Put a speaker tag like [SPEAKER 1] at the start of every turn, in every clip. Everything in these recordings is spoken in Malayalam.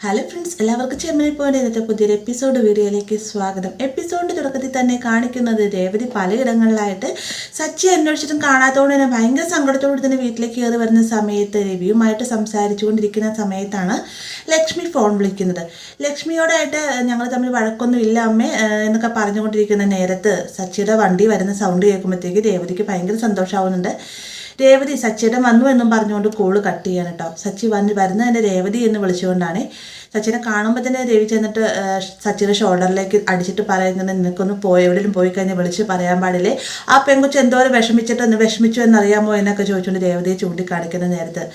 [SPEAKER 1] ഹലോ ഫ്രണ്ട്സ്, എല്ലാവർക്കും ചെമ്മനെ പോലെ ഇന്നത്തെ പുതിയൊരു എപ്പിസോഡ് വീഡിയോയിലേക്ക് സ്വാഗതം. എപ്പിസോഡിൻ്റെ തുടക്കത്തിൽ തന്നെ കാണിക്കുന്നത് രേവതി പലയിടങ്ങളിലായിട്ട് സച്ചി അന്വേഷിച്ചിട്ടും കാണാത്തതുകൊണ്ട് തന്നെ ഭയങ്കര സങ്കടത്തോടെ തന്നെ വീട്ടിലേക്ക് കയറി വരുന്ന സമയത്ത് രവിയുമായിട്ട് സംസാരിച്ചുകൊണ്ടിരിക്കുന്ന സമയത്താണ് ലക്ഷ്മി ഫോൺ വിളിക്കുന്നത്. ലക്ഷ്മിയോടായിട്ട് ഞങ്ങൾ തമ്മിൽ വഴക്കൊന്നും ഇല്ല അമ്മേ എന്നൊക്കെ പറഞ്ഞുകൊണ്ടിരിക്കുന്ന നേരത്ത് സച്ചിയുടെ വണ്ടി വരുന്ന സൗണ്ട് കേൾക്കുമ്പോഴത്തേക്ക് രേവതിക്ക് ഭയങ്കര സന്തോഷമാവുന്നുണ്ട്. രേവതി സച്ചിയുടെ വന്നു എന്നും പറഞ്ഞുകൊണ്ട് കോള് കട്ട് ചെയ്യാൻ കേട്ടോ. സച്ചി വരുന്നതിൻ്റെ രേവതി എന്ന് വിളിച്ചുകൊണ്ടാണ്. സച്ചിനെ കാണുമ്പോൾ തന്നെ രവി ചെന്നിട്ട് സച്ചിയുടെ ഷോൾഡറിലേക്ക് അടിച്ചിട്ട് പറയുന്നത്, നിനക്കൊന്ന് എവിടെയും പോയി കഴിഞ്ഞാൽ വിളിച്ച് പറയാൻ പാടില്ലേ, ആ പെങ്കുച്ച് എന്തോരം വിഷമിച്ചു എന്നറിയാമോ എന്നൊക്കെ ചോദിച്ചുകൊണ്ട് രേവതിയെ ചൂണ്ടിക്കാണിക്കുന്ന നേരത്ത്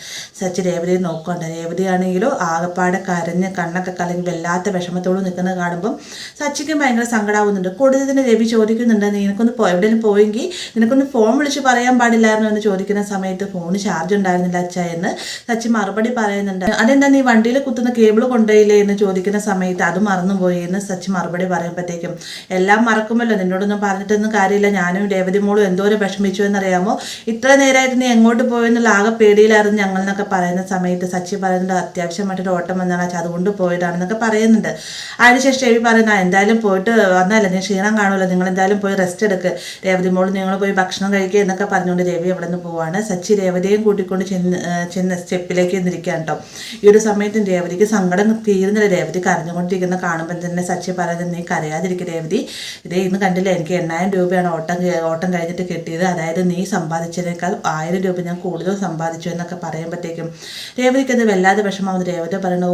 [SPEAKER 1] സച്ചി രേവതിയെ നോക്കുന്നുണ്ട്. രേവതിയാണെങ്കിലോ ആകപ്പാടെ കരഞ്ഞ് കണ്ണൊക്കെ കലങ്ങി വല്ലാത്ത വിഷമത്തോട് നിൽക്കുന്നത് കാണുമ്പം സച്ചിക്കും ഭയങ്കര സങ്കടമാവുന്നുണ്ട്. കൂടുതൽ തന്നെ രവി ചോദിക്കുന്നുണ്ട്, നിനക്കൊന്ന് എവിടെയും പോയെങ്കിൽ നിനക്കൊന്ന് ഫോൺ വിളിച്ച് പറയാൻ പാടില്ലായിരുന്നു എന്ന് ചോദിക്കുന്ന സമയത്ത് ഫോൺ ചാർജ് ഉണ്ടായിരുന്നില്ല അച്ഛ എന്ന് സച്ചി മറുപടി പറയുന്നുണ്ട്. അതെന്താ നീ വണ്ടിയിൽ കുത്തുന്ന കേബിൾ കൊണ്ടുപോയില്ലേ എന്ന് ചോദിക്കുന്ന സമയത്ത് അത് മറന്നുപോയി എന്ന് സച്ചി മറുപടി പറയുമ്പോഴത്തേക്കും, എല്ലാം മറക്കുമല്ലോ, നിന്നോടൊന്നും പറഞ്ഞിട്ടൊന്നും കാര്യമില്ല, ഞാനും രേവതി മോളും എന്തോരം വിഷമിച്ചു എന്നറിയാമോ, ഇത്ര നേരമായിട്ട് നീ എങ്ങോട്ട് പോയെന്നുള്ള ആകെ പേടിയിലായിരുന്നു ഞങ്ങൾ എന്നൊക്കെ പറയുന്ന സമയത്ത് സച്ചി പറയുന്നുണ്ട്, അത്യാവശ്യമായിട്ടൊരു ഓട്ടം വന്നാണ് അച്ഛൻ അതുകൊണ്ട് പോയതാണെന്നൊക്കെ പറയുന്നുണ്ട്. അതിനുശേഷം രവി പറയുന്ന, എന്തായാലും പോയിട്ട് വന്നല്ലേ, നീ ക്ഷീണം കാണുമല്ലോ, നിങ്ങൾ എന്തായാലും പോയി റെസ്റ്റ് എടുക്ക്, രേവതി മോള് നിങ്ങൾ പോയി ഭക്ഷണം കഴിക്കുക എന്നൊക്കെ പറഞ്ഞുകൊണ്ട് രവി അവിടെ നിന്ന് പോവാണ്. സച്ചി രേവതിയും കൂട്ടിക്കൊണ്ട് ചെന്ന് സ്റ്റെപ്പിലേക്ക് നിന്നിരിക്കുകയാണ് കേട്ടോ. ഈ ഒരു സമയത്തും രേവതിക്ക് സങ്കടം തീരുന്നില്ല. രേവതി കരഞ്ഞുകൊണ്ടിരിക്കുന്ന കാണുമ്പോൾ തന്നെ സച്ചി പറയുന്നത്, നീ കരയാതിരിക്കും രേവതി, ഇതേ ഇന്ന് കണ്ടില്ല, എനിക്ക് 8,000 രൂപയാണ് ഓട്ടം കഴിഞ്ഞിട്ട് കിട്ടിയത്, അതായത് നീ സമ്പാദിച്ചതിനേക്കാൾ 1,000 രൂപ ഞാൻ കൂടുതൽ സമ്പാദിച്ചു എന്നൊക്കെ പറയുമ്പോഴത്തേക്കും രേവതിക്ക് അത് വല്ലാതെ വിഷമാവുന്നു. രേവതി പറയുന്നു,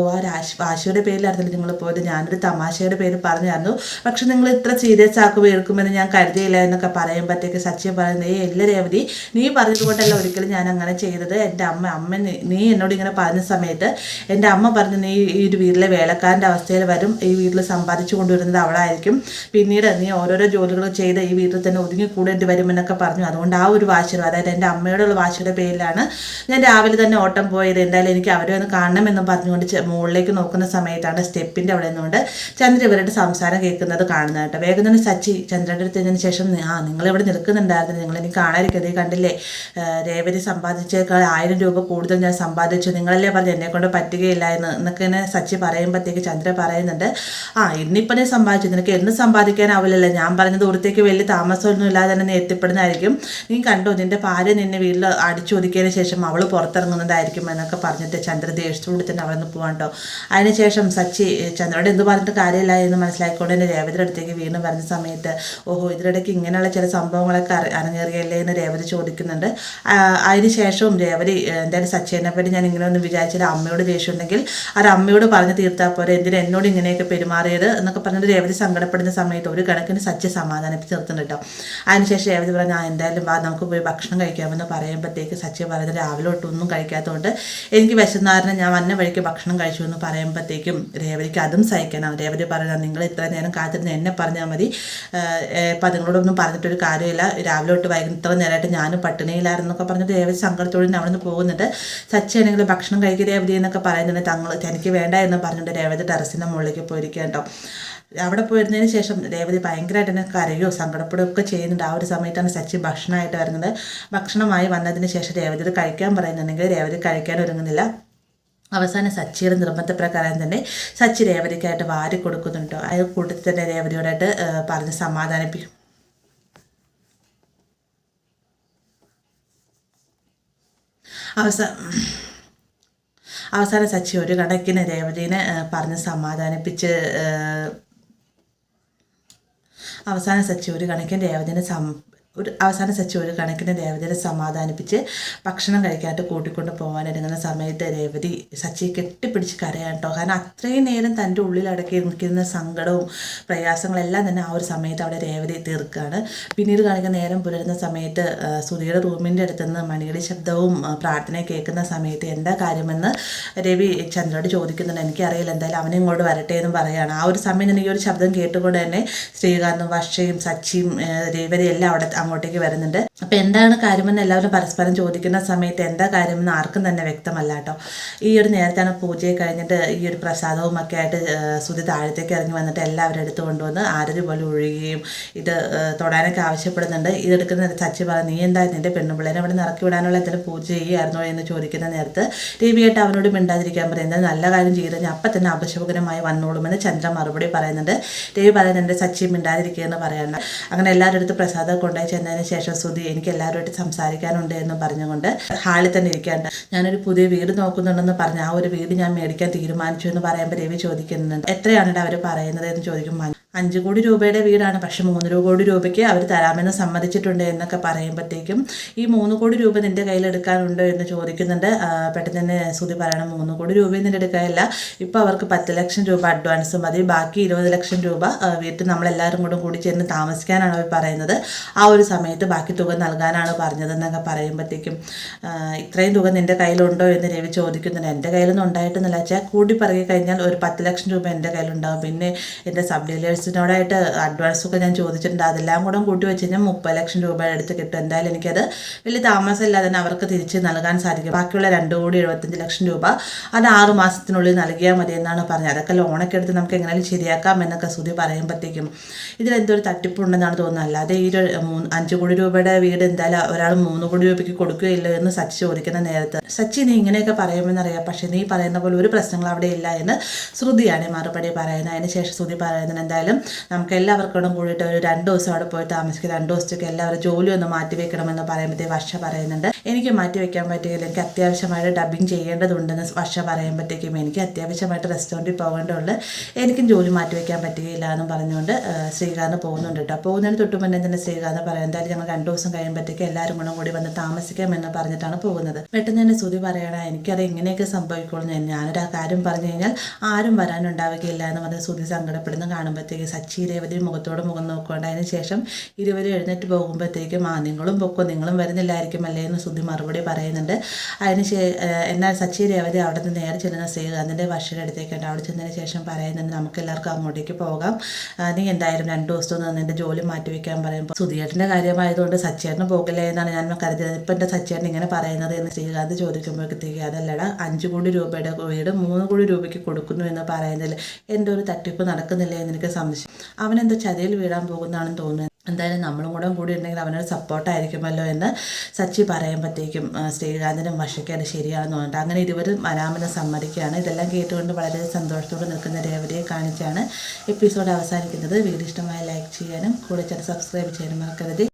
[SPEAKER 1] വാശിയുടെ പേരിലായിരുന്നില്ല നിങ്ങൾ പോയത്, ഞാനൊരു തമാശയുടെ പേര് പറഞ്ഞായിരുന്നു, പക്ഷെ നിങ്ങൾ ഇത്ര സീരിയസ് എടുക്കുമെന്ന് ഞാൻ കരുതിയില്ല എന്നൊക്കെ പറയുമ്പോഴത്തേക്ക് സച്ചി പറയുന്നത്, എല്ലാ രേവതി നീ പറഞ്ഞതുകൊണ്ടല്ല ഒരിക്കലും ഞാൻ അങ്ങനെ ചെയ്തത്, എൻ്റെ അമ്മ നീ എന്നോട് ഇങ്ങനെ പറഞ്ഞ സമയത്ത് എൻ്റെ അമ്മ പറഞ്ഞു, നീ ഈ ഒരു വീട്ടിലെ വേലക്കാരൻ്റെ അവസ്ഥയിൽ വരും, ഈ വീട്ടിൽ സമ്പാദിച്ചു കൊണ്ടുവരുന്നത് അവളായിരിക്കും, പിന്നീട് നീ ഓരോരോ ജോലികൾ ചെയ്ത് ഈ വീട്ടിൽ തന്നെ ഒതുങ്ങി കൂടേണ്ടി വരുമെന്നൊക്കെ പറഞ്ഞു, അതുകൊണ്ട് ആ ഒരു വാശിയുടെ, അതായത് എൻ്റെ അമ്മയോടുള്ള വാശിയുടെ പേരിലാണ് ഞാൻ രാവിലെ തന്നെ ഓട്ടം പോയത്, എന്തായാലും എനിക്ക് അവരെ ഒന്ന് കാണണമെന്നും പറഞ്ഞുകൊണ്ട് മുകളിലേക്ക് നോക്കുന്ന സമയത്താണ് സ്റ്റെപ്പിൻ്റെ അവിടെ നിന്നുകൊണ്ട് ചന്ദ്ര ഇവരുടെ സംസാരം കേൾക്കുന്നത് കാണുന്നത് കേട്ടോ. വേഗം തന്നെ സച്ചി ചന്ദ്രൻ്റെ അടുത്തതിന് ശേഷം, നിങ്ങളിവിടെ നിൽക്കുന്നുണ്ടായിരുന്നു, നിങ്ങളെനിക്ക് കാണാതിരിക്കുന്നത് കണ്ടില്ലേ, രേവതി സമ്പാദിച്ചേക്കാൾ 1,000 രൂപ കൂടുതൽ ഞാൻ സമ്പാദിച്ചു, നിങ്ങളല്ലേ പറഞ്ഞു എന്നെ കൊണ്ട് പറ്റുകയില്ല എന്നൊക്കെ സച്ചി പറയുമ്പോഴത്തേക്ക് ചന്ദ്ര പറയുന്നുണ്ട്, ഇന്നിപ്പോൾ നീ സമ്പാദിച്ചു, നിനക്ക് എന്ന് സമ്പാദിക്കാനാവില്ലല്ലോ, ഞാൻ പറഞ്ഞ ദൂരത്തേക്ക് വലിയ താമസമൊന്നും ഇല്ലാതെ തന്നെ നീ എത്തിപ്പെടുന്നതായിരിക്കും, നീ കണ്ടോ നിൻ്റെ ഭാര്യ നിന്നെ വീട്ടിൽ അടിച്ചൊതുക്കിയതിന് ശേഷം അവൾ പുറത്തിറങ്ങുന്നതായിരിക്കും എന്നൊക്കെ പറഞ്ഞിട്ട് ചന്ദ്ര ദേഷ്യത്തോടെ തന്നെ അവിടെ നിന്ന് പോകാൻ കേട്ടോ. അതിനുശേഷം സച്ചി ചന്ദ്രയോട് എന്ത് പറഞ്ഞിട്ട് കാര്യമില്ല എന്ന് മനസ്സിലാക്കിക്കൊണ്ട് തന്നെ രേവതിയുടെ അടുത്തേക്ക് വീണ്ടും വരുന്ന സമയത്ത്, ഓഹോ ഇതിനിടയ്ക്ക് ഇങ്ങനെയുള്ള ചില സംഭവങ്ങളൊക്കെ അരങ്ങേറിയല്ലേ എന്ന് രേവതി ചോദിക്കുന്നുണ്ട്. അതിനുശേഷവും രേവതി, എന്തായാലും സച്ചിനെ പറ്റി ഞാൻ ഇങ്ങനെ ഒന്നും വിചാരിച്ചില്ല, അമ്മയോട് ദേഷ്യം ഉണ്ടെങ്കിൽ അത് അമ്മയോട് പറഞ്ഞ് തീർത്താൽ പോലെ, എന്തിനാ എന്നോട് ഇങ്ങനെയൊക്കെ പെരുമാറിയത് എന്നൊക്കെ പറഞ്ഞിട്ട് രേവതി സങ്കടപ്പെടുന്ന സമയത്ത് ഒരു കണക്കിന് സച്ചി സമാധാനിപ്പിച്ച് നിർത്തുന്നുണ്ട് കേട്ടോ. അതിനുശേഷം രേവതി പറഞ്ഞു, എന്തായാലും നമുക്ക് പോയി ഭക്ഷണം കഴിക്കാമെന്ന് പറയുമ്പോഴത്തേക്ക് സച്ചി പറയുന്നത്, രാവിലെ തൊട്ടൊന്നും കഴിക്കാത്തതുകൊണ്ട് എനിക്ക് വിശന്നാറിന് ഞാൻ വന്ന വഴിക്ക് ഭക്ഷണം കഴിച്ചു എന്ന് പറയുമ്പോഴത്തേക്കും രേവതിക്ക് അതും സഹിക്കണം. രേവതി പറയുന്നത്, നിങ്ങൾ ഇത്ര നേരം കാത്തിരുന്ന് എന്നെ പറഞ്ഞാൽ മതി, ഇപ്പം അതുങ്ങളോടൊന്നും പറഞ്ഞിട്ടൊരു കാര്യമില്ല, രാവിലെ തൊട്ട് വൈകുന്നേരം ഇത്ര നേരമായിട്ട് ഞാനും പട്ടിണിയിലായിരുന്നൊക്കെ പറഞ്ഞിട്ട് രേവതി സങ്കടത്തോടെ അവിടെ നിന്ന് പോകുന്നുണ്ട്. സച്ചി ആണെങ്കിൽ ഭക്ഷണം കഴിക്കുക രേവതി എന്നൊക്കെ പറയുന്നുണ്ട്, തനിക്ക് വേണ്ട എന്ന് പറഞ്ഞിട്ട് രേവതി ടെറസിൻ്റെ മുകളിലേക്ക് പോയിരിക്കുക കേട്ടോ. അവിടെ പോയിരുന്നതിന് ശേഷം രേവതി ഭയങ്കരമായിട്ട് തന്നെ കരയോ സങ്കടപ്പെടുകയൊക്കെ ചെയ്യുന്നുണ്ട്. ആ ഒരു സമയത്താണ് സച്ചി ഭക്ഷണമായിട്ട് വരുന്നത്. ഭക്ഷണമായി വന്നതിന് ശേഷം രേവതി കഴിക്കാൻ പറയുന്നുണ്ടെങ്കിൽ രേവതി കഴിക്കാൻ ഒരുങ്ങുന്നില്ല. അവസാനം സച്ചിയുടെ നിർബന്ധപ്രകാരം തന്നെ സച്ചി രേവതിക്കായിട്ട് വാരി കൊടുക്കുന്നുണ്ടോ. അത് കൂട്ടത്തിൽ തന്നെ രേവതിയോടായിട്ട് പറഞ്ഞ് സമാധാനിപ്പിക്കും. അവസാനം സച്ചി ഒരു കണക്കിന് രേവതിനെ പറഞ്ഞ് സമാധാനിപ്പിച്ച് രേവതിനെ സമാധാനിപ്പിച്ച് ഭക്ഷണം കഴിക്കാനായിട്ട് കൂട്ടിക്കൊണ്ട് പോകാനിറങ്ങുന്ന സമയത്ത് രേവതി സച്ചിയെ കെട്ടിപ്പിടിച്ച് കരയാൻ കേട്ടോ. കാരണം അത്രയും നേരം തൻ്റെ ഉള്ളിൽ അടക്കി നിൽക്കുന്ന സങ്കടവും പ്രയാസങ്ങളെല്ലാം തന്നെ ആ ഒരു സമയത്ത് അവിടെ രേവതി തീർക്കുകയാണ്. പിന്നീട് കാണിക്കുന്ന നേരം പുലരുന്ന സമയത്ത് സുധിയുടെ റൂമിൻ്റെ അടുത്തുനിന്ന് മണിയുടെ ശബ്ദവും പ്രാർത്ഥനയും കേൾക്കുന്ന സമയത്ത് എന്താ കാര്യമെന്ന് രവി ചന്ദ്രയോട് ചോദിക്കുന്നുണ്ട്. എനിക്കറിയില്ല, എന്തായാലും അവനെ ഇങ്ങോട്ട് വരട്ടെ എന്നും പറയുകയാണ്. ആ ഒരു സമയം തന്നെ ഈ ഒരു ശബ്ദം കേട്ടുകൊണ്ട് തന്നെ ശ്രീകാന്തും വർഷയും സച്ചിയും രേവതി എല്ലാം അവിടെ അങ്ങോട്ടേക്ക് വരുന്നുണ്ട്. അപ്പോൾ എന്താണ് കാര്യമെന്ന് എല്ലാവരും പരസ്പരം ചോദിക്കുന്ന സമയത്ത് എന്താ കാര്യമെന്ന് ആർക്കും തന്നെ വ്യക്തമല്ല കേട്ടോ. ഈ ഒരു നേരത്താണ് പൂജയെ കഴിഞ്ഞിട്ട് ഈ ഒരു പ്രസാദവും ഒക്കെ ആയിട്ട് സുധി താഴത്തേക്ക് ഇറങ്ങി വന്നിട്ട് എല്ലാവരും എടുത്തു കൊണ്ടുവന്ന് ആരതി പോലെ ഒഴുകുകയും ഇത് തൊടാനൊക്കെ ആവശ്യപ്പെടുന്നുണ്ട്. ഇതെടുക്കുന്ന സച്ചി പറഞ്ഞു, നീ എന്താ നിൻ്റെ പെണ്ണുപിള്ളേനെ അവിടെ നിറക്കി വിടാനുള്ള എന്തെങ്കിലും പൂജ ചെയ്യുമായിരുന്നോ എന്ന് ചോദിക്കുന്ന നേരത്ത് രവിയായിട്ട് അവനോട് മിണ്ടാതിരിക്കാൻ പറയുന്നത്, നല്ല കാര്യം ചെയ്ത് കഴിഞ്ഞാൽ അപ്പം തന്നെ അപശകുനമായി വന്നോളുമെന്ന് ചന്ദ്രൻ മറുപടി പറയുന്നുണ്ട്. രവി പറയുന്നുണ്ട് സച്ചി മിണ്ടാതിരിക്കുക എന്ന് പറയണ്ട. അങ്ങനെ എല്ലാവരുടെ അടുത്ത് പ്രസാദം കൊണ്ടുപോയി ചെന്നതിന് ശേഷം സുധി എനിക്ക് എല്ലാവരുമായിട്ട് സംസാരിക്കാനുണ്ട് എന്ന് പറഞ്ഞുകൊണ്ട് ഹാളിൽ തന്നെ ഇരിക്കാണ്ട് ഞാനൊരു പുതിയ വീട് നോക്കുന്നുണ്ടെന്ന് പറഞ്ഞ് ആ ഒരു വീട് ഞാൻ മേടിക്കാൻ തീരുമാനിച്ചു എന്ന് പറയുമ്പോൾ രവി ചോദിക്കുന്നുണ്ട്, എത്രയാണ് അവർ പറയുന്നത് എന്ന് ചോദിക്കുമ്പോൾ 5 കോടി രൂപയുടെ വീടാണ്, പക്ഷെ 3 കോടി രൂപയ്ക്ക് അവർ തരാമെന്ന് സമ്മതിച്ചിട്ടുണ്ട് എന്നൊക്കെ പറയുമ്പോഴത്തേക്കും ഈ 3 കോടി രൂപ നിൻ്റെ കയ്യിലെടുക്കാനുണ്ടോ എന്ന് ചോദിക്കുന്നുണ്ട്. പെട്ടെന്ന് തന്നെ സുധി പറയണം, 3 കോടി രൂപയും നിൻ്റെ എടുക്കാനില്ല, ഇപ്പോൾ അവർക്ക് 10 ലക്ഷം രൂപ അഡ്വാൻസ് മതി, ബാക്കി 20 ലക്ഷം രൂപ വീട്ടിൽ നമ്മളെല്ലാവരും കൂടി ചേർന്ന് താമസിക്കാനാണ് അവർ പറയുന്നത്, ആ ഒരു സമയത്ത് ബാക്കി തുക നൽകാനാണ് പറഞ്ഞതെന്നൊക്കെ പറയുമ്പോഴത്തേക്കും ഇത്രയും തുക നിൻ്റെ കയ്യിലുണ്ടോ എന്ന് രവി ചോദിക്കുന്നുണ്ട്. എൻ്റെ കയ്യിലൊന്നും ഉണ്ടായിട്ടെന്നല്ല വെച്ചാൽ കൂടി പറയി കഴിഞ്ഞാൽ ഒരു 10 ലക്ഷം രൂപ എൻ്റെ കയ്യിലുണ്ടാകും, പിന്നെ എൻ്റെ സബ് ഡീലേഴ്സിനോടായിട്ട് അഡ്വാൻസൊക്കെ ഞാൻ ചോദിച്ചിട്ടുണ്ട്, അതെല്ലാം കൂടെ കൂട്ടി വെച്ച് കഴിഞ്ഞാൽ 30 ലക്ഷം രൂപ അടുത്ത് കിട്ടും, എന്തായാലും എനിക്കത് വലിയ താമസമില്ലാതെ തന്നെ അവർക്ക് തിരിച്ച് നൽകാൻ സാധിക്കും, ബാക്കിയുള്ള 2,75 ലക്ഷം രൂപ അത് 6 മാസത്തിനുള്ളിൽ നൽകിയാൽ മതി എന്നാണ് പറഞ്ഞത്, അതൊക്കെ ലോണൊക്കെ എടുത്ത് നമുക്ക് എങ്ങനെയും ശരിയാക്കാം എന്നൊക്കെ സുധി പറയുമ്പോഴത്തേക്കും ഇതിലെന്തൊരു തട്ടിപ്പുണ്ടെന്നാണ് തോന്നുന്നത്, അല്ലാതെ ഈ ഒരു 5 കോടി രൂപയുടെ വീട് എന്തായാലും ഒരാൾ 3 കോടി രൂപയ്ക്ക് കൊടുക്കുകയില്ലോ എന്ന് സച്ചി ചോദിക്കുന്ന നേരത്ത്, സച്ചി നീ ഇങ്ങനെയൊക്കെ പറയുമെന്നറിയാം, പക്ഷെ നീ പറയുന്ന പോലെ ഒരു പ്രശ്നങ്ങൾ അവിടെ ഇല്ല എന്ന് ശ്രുതിയാണ് മറുപടി പറയുന്നത്. അതിന് ശേഷം ശ്രുതി പറയുന്നത്, എന്തായാലും നമുക്ക് എല്ലാവർക്കും കൂടിയിട്ട് ഒരു 2 ദിവസം അവിടെ പോയി താമസിക്കുക, 2 ദിവസത്തേക്ക് എല്ലാവരും ജോലി ഒന്ന് മാറ്റിവെക്കണമെന്ന് പറയുമ്പോഴത്തേക്ക് വർഷ പറയുന്നുണ്ട്, എനിക്ക് മാറ്റിവെക്കാൻ പറ്റുകയില്ല, എനിക്ക് അത്യാവശ്യമായിട്ട് ഡബിങ് ചെയ്യേണ്ടതുണ്ടെന്ന് വർഷ പറയുമ്പോഴത്തേക്കും എനിക്ക് അത്യാവശ്യമായിട്ട് റെസ്റ്റോറൻറ്റിൽ പോകേണ്ടതുകൊണ്ട് എനിക്കും ജോലി മാറ്റിവെക്കാൻ പറ്റുകയില്ല എന്ന് പറഞ്ഞുകൊണ്ട് ശ്രീകാന്ത് പോകുന്നുണ്ട് കേട്ടോ. പോകുന്നതിന് തൊട്ട് മുന്നേ തന്നെ ശ്രീകാന്ത് പറയും, എന്തായാലും ഞങ്ങൾ 2 ദിവസം കഴിയുമ്പോഴത്തേക്ക് എല്ലാവരും കൂടി വന്ന് താമസിക്കാമെന്ന് പറഞ്ഞിട്ടാണ് പോകുന്നത്. പെട്ടെന്ന് തന്നെ ശ്രുതി പറയണം, എനിക്കറിയാം ഇങ്ങനെയൊക്കെ സംഭവിക്കുള്ളൂ, ഞാനൊരു ആ കാര്യം പറഞ്ഞു കഴിഞ്ഞാൽ ആരും വരാനുണ്ടാവുകയില്ല എന്ന് പറഞ്ഞ് ശ്രുതി സങ്കടപ്പെടുന്ന കാണുമ്പോഴത്തേക്ക് സച്ചി രേവതി മുഖത്തോട് മുഖം നോക്കുകൊണ്ട് അതിന് ശേഷം ഇരുവരും എഴുന്നേറ്റ് പോകുമ്പോഴത്തേക്കും നിങ്ങളും പൊക്കോ, നിങ്ങളും വരുന്നില്ലായിരിക്കും അല്ലേ എന്ന് ശ്രുതി മറുപടി പറയുന്നുണ്ട്. എന്നാൽ സച്ചി രേവതി അവിടെ നിന്ന് നേരെ ചെല്ലുന്ന ശ്രീകാന്തിൻ്റെ വർഷയുടെ അടുത്തേക്കുണ്ട്. അവിടെ ചെന്നതിന് ശേഷം പറയുന്നുണ്ട്, നമുക്ക് എല്ലാവർക്കും അങ്ങോട്ടേക്ക് പോകാം, നീ എന്തായാലും 2 ദിവസം നിൻ്റെ ജോലി മാറ്റിവെക്കാൻ പറയുമ്പോൾ സുധിയേട്ടൻ്റെ കാര്യമായതുകൊണ്ട് സച്ചേട്ടന് പോകില്ലേ എന്നാണ് ഞാൻ കരുതിയത്, ഇപ്പം എൻ്റെ സച്ചേട്ടൻ ഇങ്ങനെ പറയുന്നത് എന്ന് ശ്രീകാന്ത് ചോദിക്കുമ്പോഴത്തേക്ക് അതല്ലടാ 5 കോടി രൂപയുടെ വീട് 3 കോടി രൂപയ്ക്ക് കൊടുക്കുന്നു എന്ന് പറയുന്നതിൽ എൻ്റെ ഒരു തട്ടിപ്പ് നടക്കുന്നില്ല എന്ന് എനിക്ക് സംശയം, അവനെന്തോ ചതിയിൽ വീഴാൻ പോകുന്നതാണെന്ന് തോന്നുന്നത്, എന്തായാലും നമ്മളും കൂടി ഉണ്ടെങ്കിൽ അവനൊരു സപ്പോർട്ടായിരിക്കുമല്ലോ എന്ന് സച്ചി പറയുമ്പോഴത്തേക്കും ശ്രീകാന്തിനും വർഷയ്ക്ക് അത് ശരിയാണെന്ന് തോന്നിട്ട് അങ്ങനെ ഇരുവരും വരാമെന്ന് സമ്മതിക്കുകയാണ്. ഇതെല്ലാം കേട്ടുകൊണ്ട് വളരെ സന്തോഷത്തോടെ നിൽക്കുന്ന രേവതിയെ കാണിച്ചാണ് എപ്പിസോഡ് അവസാനിക്കുന്നത്. വീഡിയോ ഇഷ്ടമായി ലൈക്ക് ചെയ്യാനും കൂടെ സബ്സ്ക്രൈബ് ചെയ്യാനും മറക്കരുത്.